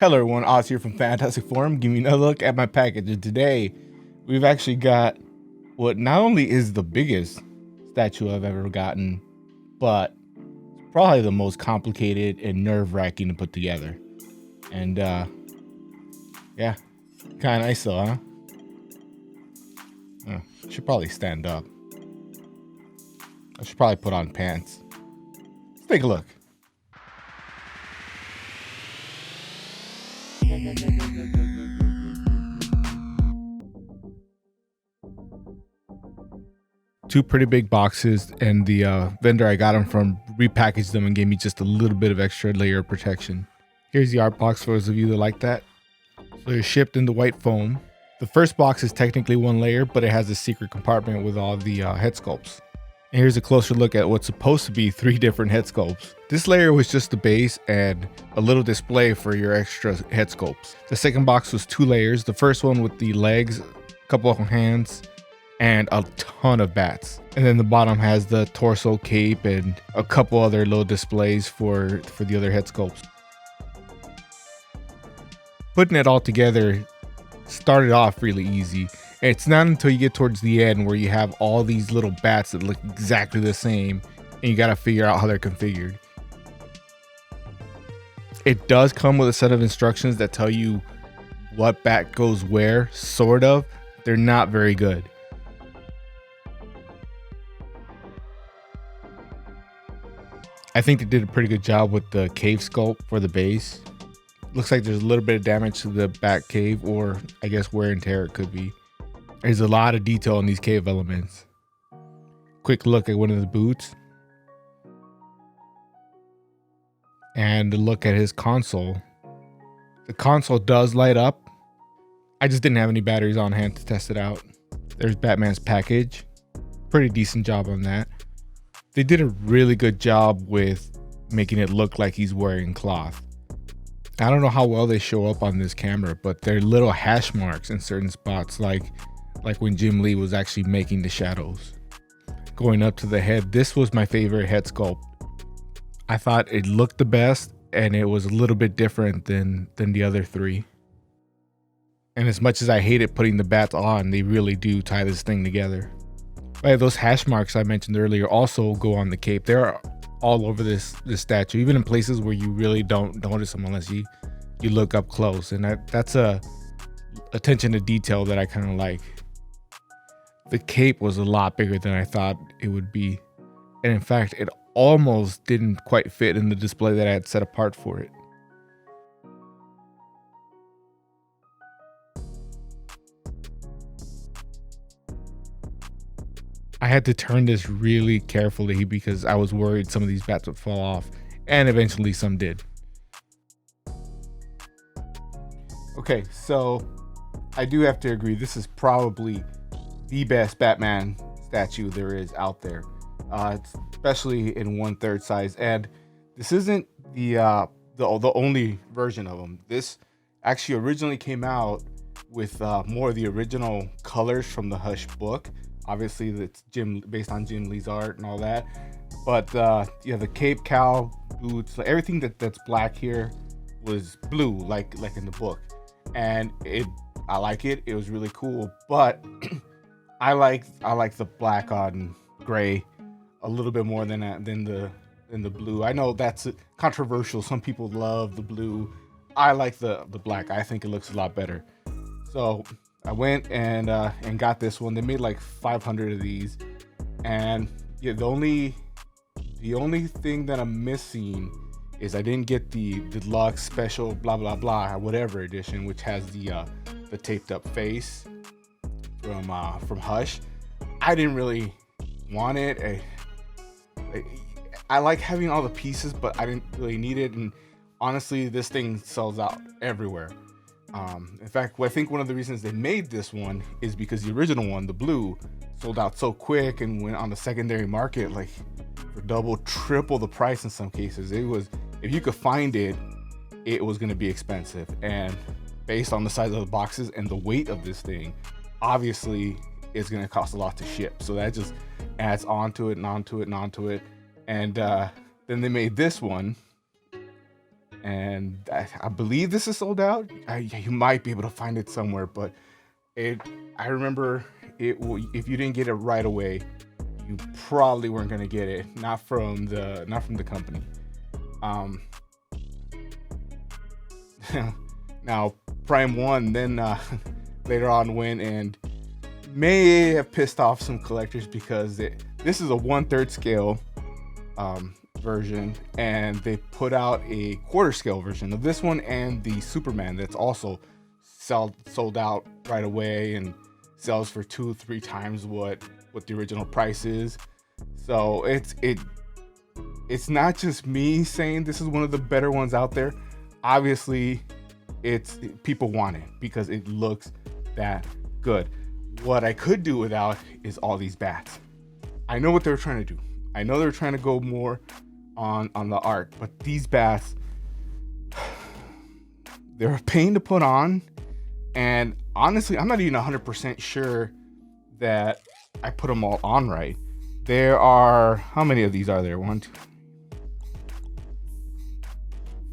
Hello everyone, Oz here from Fantastic Forum, giving you a look at my package. And today, we've actually got what not only is the biggest statue I've ever gotten, but probably the most complicated and nerve-wracking to put together. And yeah, kind of nice though, huh? Should probably stand up. I should probably put on pants. Let's take a look. Two pretty big boxes, and the vendor I got them from repackaged them and gave me just a little bit of extra layer of protection. Here's the art box for those of you that like that. So they're shipped in the white foam. The first box is technically one layer, but it has a secret compartment with all the head sculpts. And here's a closer look at what's supposed to be 3 different head sculpts. This layer was just the base and a little display for your extra head sculpts. The second box was 2 layers. The first one with the legs, a couple of hands, and a ton of bats. And then the bottom has the torso, cape, and a couple other little displays for the other head sculpts. Putting it all together started off really easy. It's not until you get towards the end where you have all these little bats that look exactly the same and you got to figure out how they're configured. It does come with a set of instructions that tell you what bat goes where, sort of. They're not very good. I think they did a pretty good job with the cave sculpt for the base. Looks like there's a little bit of damage to the back cave, or I guess wear and tear it could be. There's a lot of detail in these cave elements. Quick look at one of the boots. And a look at his console. The console does light up. I just didn't have any batteries on hand to test it out. There's Batman's package. Pretty decent job on that. They did a really good job with making it look like he's wearing cloth. I don't know how well they show up on this camera, but they're little hash marks in certain spots, like when Jim Lee was actually making the shadows. Going up to the head, this was my favorite head sculpt. I thought it looked the best, and it was a little bit different than the other 3. And as much as I hated putting the bats on, they really do tie this thing together. Right, those hash marks I mentioned earlier also go on the cape. They're all over this statue, even in places where you really don't notice them unless you look up close. And that's a attention to detail that I kind of like. The cape was a lot bigger than I thought it would be. And in fact, it almost didn't quite fit in the display that I had set apart for it. I had to turn this really carefully because I was worried some of these bats would fall off, and eventually some did. Okay, so I do have to agree, this is probably the best Batman statue there is out there, especially in 1/3 size. And this isn't the only version of them. This actually originally came out with more of the original colors from the Hush book. Obviously, that's based on Jim Lee's art and all that. But yeah, the cape, cowl, boots, everything that's black here was blue, like in the book. And I like it. It was really cool. But I like the black on gray a little bit more than the blue. I know that's controversial. Some people love the blue. I like the black. I think it looks a lot better. So I went and got this one. They made like 500 of these, and yeah, the only thing that I'm missing is I didn't get the deluxe special blah blah blah whatever edition, which has the taped up face from Hush. I didn't really want it. I like having all the pieces, but I didn't really need it. And honestly, this thing sells out everywhere. In fact, I think one of the reasons they made this one is because the original one, the blue, sold out so quick and went on the secondary market like for double, triple the price in some cases. It was, if you could find it, it was going to be expensive. And based on the size of the boxes and the weight of this thing, obviously it's going to cost a lot to ship. So that just adds onto it and onto it and onto it. And then they made this one. and I believe this is sold out. You might be able to find it somewhere, but it I remember if you didn't get it right away, you probably weren't gonna get it. Not from the company. Um, Now Prime One then later on went and may have pissed off some collectors because this is a 1/3 scale version, and they put out a quarter scale version of this one and the Superman that's also sold out right away and sells for 2-3 times what the original price is. So it's not just me saying this is one of the better ones out there. Obviously, it's people want it because it looks that good. What I could do without is all these bats. I know what they're trying to do. I know they're trying to go more on the art, but these bats, they're a pain to put on. And honestly, I'm not even 100% sure that I put them all on right. There are, how many of these are there?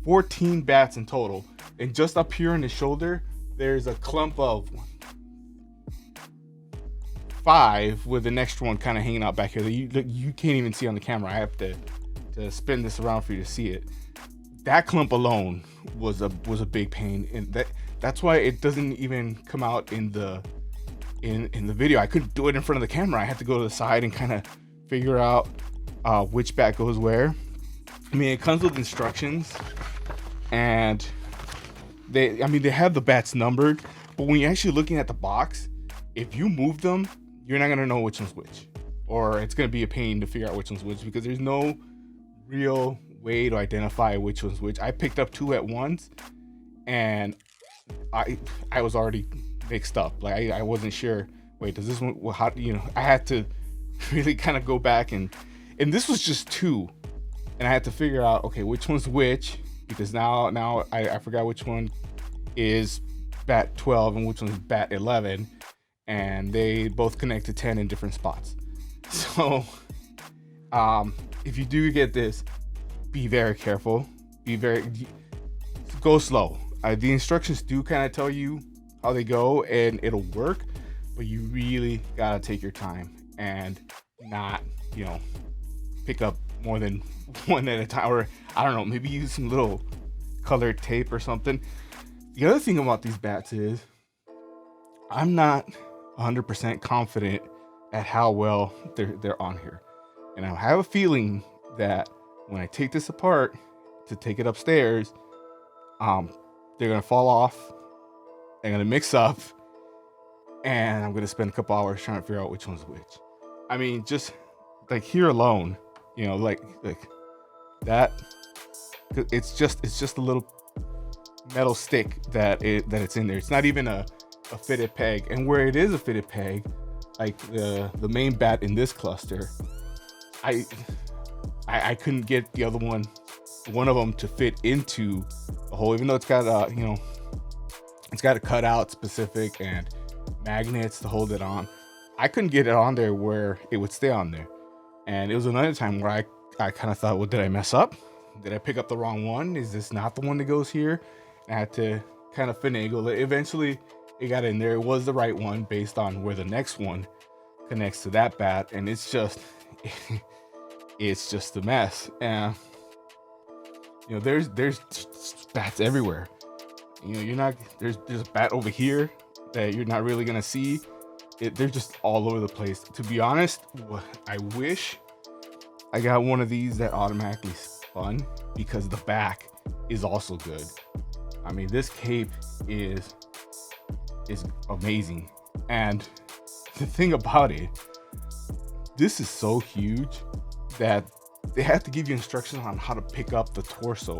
14 bats in total. And just up here in the shoulder, there's a clump of 5 with the next one kind of hanging out back here that you can't even see on the camera. I have to spin this around for you to see it. That clump alone was a big pain, and that's why it doesn't even come out in the video. I couldn't do it in front of the camera. I had to go to the side and kind of figure out which bat goes where. I mean, it comes with instructions, and they have the bats numbered, but when you're actually looking at the box, if you move them, you're not gonna know which one's which, or it's gonna be a pain to figure out which one's which because there's no real way to identify which one's which. I picked up 2 at once, and I was already mixed up. Like I wasn't sure. Wait, does this one? Well, how I had to really kind of go back and this was just 2, and I had to figure out okay which one's which because now I forgot which one is bat 12 and which one's bat 11. And they both connect to 10 in different spots. So if you do get this, be very careful. Go slow. The instructions do kind of tell you how they go and it'll work, but you really gotta take your time and not pick up more than one at a time, or I don't know, maybe use some little colored tape or something. The other thing about these bats is I'm not 100% confident at how well they're on here, and I have a feeling that when I take this apart to take it upstairs, they're gonna fall off, they're gonna mix up, and I'm gonna spend a couple hours trying to figure out which one's which. I mean, just like here alone, like that, it's just a little metal stick that it's in there. It's not even a fitted peg, and where it is a fitted peg, like the main bat in this cluster, I couldn't get the other one of them to fit into a hole, even though it's got it's got a cutout specific and magnets to hold it on. I couldn't get it on there where it would stay on there. And it was another time where I kind of thought, well, did I mess up? Did I pick up the wrong one? Is this not the one that goes here? And I had to kind of finagle it. Eventually it got in there. It was the right one based on where the next one connects to that bat, and it's just it's just a mess. And there's bats everywhere. You're not there's a bat over here that you're not really gonna see. They're just all over the place. To be honest, I wish I got one of these that automatically spun, because the back is also good. I mean, this cape is amazing. And the thing about it, this is so huge that they have to give you instructions on how to pick up the torso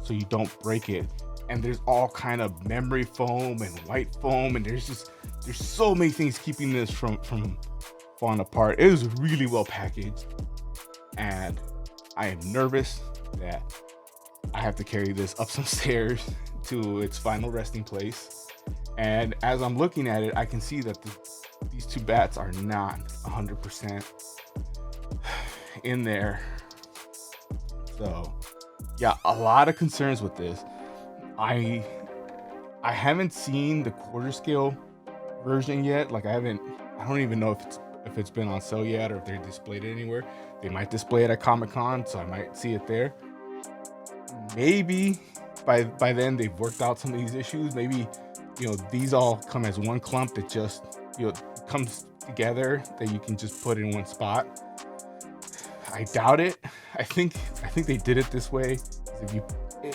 so you don't break it. And there's all kind of memory foam and white foam, and there's so many things keeping this from falling apart. It is really well packaged, and I am nervous that I have to carry this up some stairs to its final resting place. And as I'm looking at it, I can see that these 2 bats are not 100% in there. So Yeah, a lot of concerns with this. I I haven't seen the quarter scale version yet. Like I don't even know if it's been on sale yet or if they displayed it anywhere. They might display it at Comic Con, so I might see it there. Maybe by then they've worked out some of these issues. Maybe these all come as one clump that just comes together that you can just put in one spot. I doubt it. I think they did it this way. If you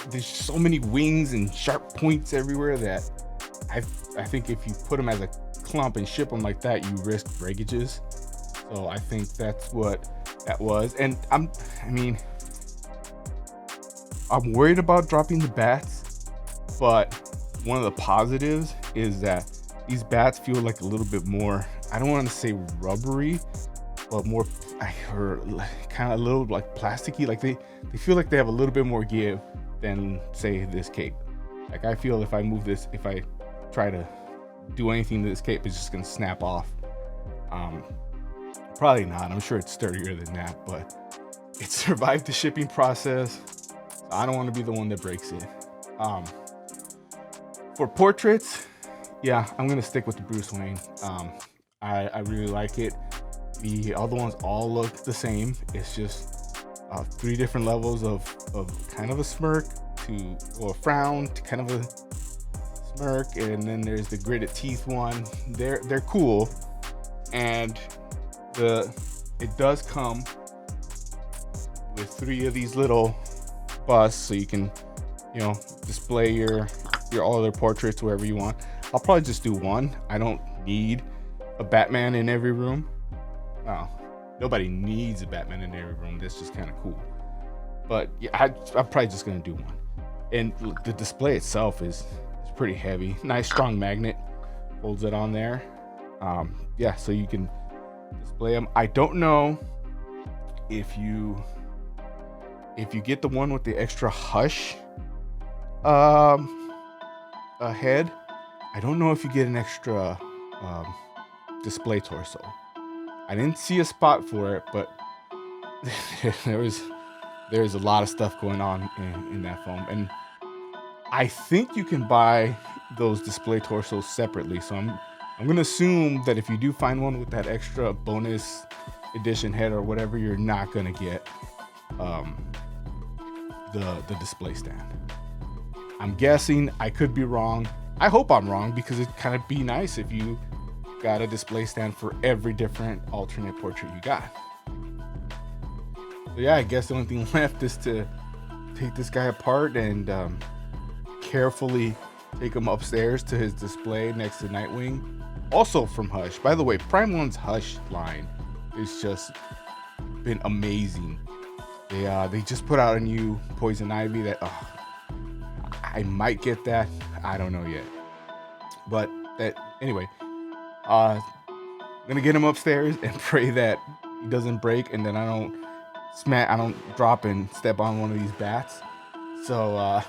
There's so many wings and sharp points everywhere that I think if you put them as a clump and ship them like that, you risk breakages. So I think that's what that was. And I mean, I'm worried about dropping the bats, but one of the positives is that these bats feel like a little bit more, I don't want to say rubbery, but more, I heard kind of a little like plasticky. Like they feel like they have a little bit more give than say this cape. Like I feel if I move this, if I try to do anything to this cape, it's just gonna snap off. Probably not. I'm sure it's sturdier than that, but it survived the shipping process. So I don't want to be the one that breaks it. For portraits, yeah, I'm gonna stick with the Bruce Wayne. I really like it. The other ones all look the same. It's just 3 different levels of kind of a smirk or a frown to kind of a smirk, and then there's the gritted teeth one. They're cool, and it does come with 3 of these little busts, so you can display your all other portraits wherever you want. I'll probably just do one. I don't need a Batman in every room. Well, nobody needs a Batman in every room. That's just kind of cool. But yeah, I'm probably just gonna do one. And the display itself is pretty heavy. Nice strong magnet holds it on there. Yeah, so you can display them. I don't know if you get the one with the extra Hush head. I don't know if you get an extra display torso. I didn't see a spot for it, but there's a lot of stuff going on in that foam, and I think you can buy those display torsos separately. So I'm gonna assume that if you do find one with that extra bonus edition head or whatever, you're not gonna get the display stand. I'm guessing. I could be wrong. I hope I'm wrong, because it'd kind of be nice if you got a display stand for every different alternate portrait you got. So yeah, I guess the only thing left is to take this guy apart and carefully take him upstairs to his display next to Nightwing. Also from Hush. By the way, Prime One's Hush line is just been amazing. They just put out a new Poison Ivy that I might get that. I don't know yet. But anyway, I'm gonna get him upstairs and pray that he doesn't break, and then I don't drop and step on one of these bats. So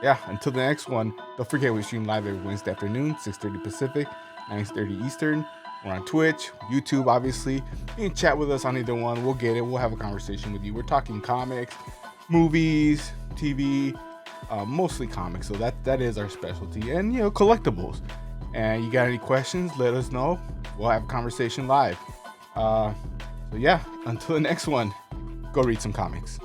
yeah, until the next one, don't forget we stream live every Wednesday afternoon, 6:30 Pacific, 9:30 Eastern. We're on Twitch, YouTube, obviously. You can chat with us on either one. We'll get it. We'll have a conversation with you. We're talking comics, movies, TV, mostly comics. So that is our specialty, and collectibles. And you got any questions? Let us know. We'll have a conversation live. So yeah, until the next one, go read some comics.